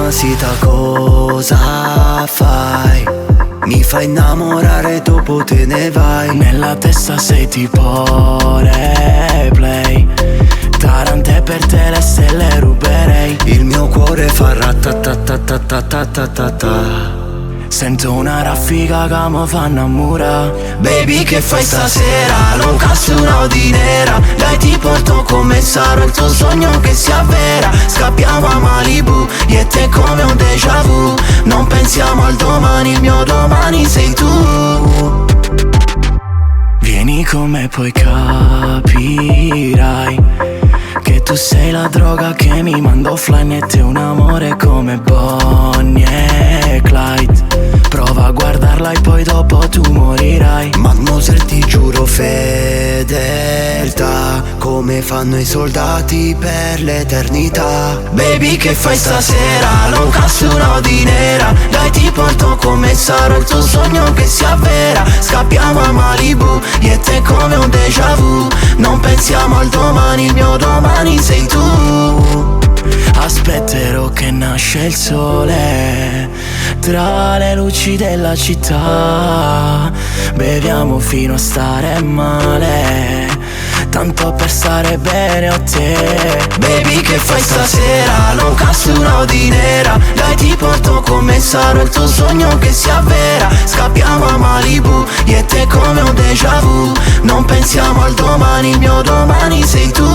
Mamacita, cosa fai? Mi fai innamorare, dopo te ne vai. Nella testa sei tipo replay. Tarante per te le stelle ruberei. Il mio cuore fa ratatatatatatatata. Sento una raffica che mi fa innamorare. Baby, che fai stasera? Lucas una Audi nera. Dai, ti porto come sarò il tuo sogno che si avvera. Scappiamo a Malibu, io e te come un déjà vu. Non pensiamo al domani, il mio domani sei tu. Vieni con me poi capirai che tu sei la droga che mi manda offline. E te un amore come Bonnie e Clyde. Prova a guardarla e poi dopo tu morirai. Mademoiselle, ti giuro fedeltà, come fanno i soldati per l'eternità. Baby, che fai stasera? Lucas una Audi nera. Dai, ti porto come sarò il tuo sogno che si avvera. Scappiamo a Malibu, io e te come un déjà vu. Non pensiamo al domani, il mio domani sei tu. Aspetterò che nasce il sole tra le luci della città. Beviamo fino a stare male, tanto per stare bene a te. Baby, che fai stasera? Lucas una Audi nera. Dai, ti porto come sarò il tuo sogno che si avvera. Scappiamo a Malibu, io e te come un déjà vu. Non pensiamo al domani, il mio domani sei tu.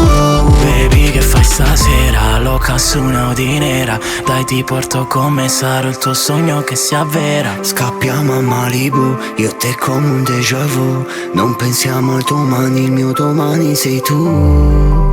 Baby, che fai stasera? Lucas una Audi nera. Dai, ti porto come sarò il tuo sogno che si avvera. Scappiamo a Malibu, io e te come un déjà vu. Non pensiamo al domani, il mio domani sei tu.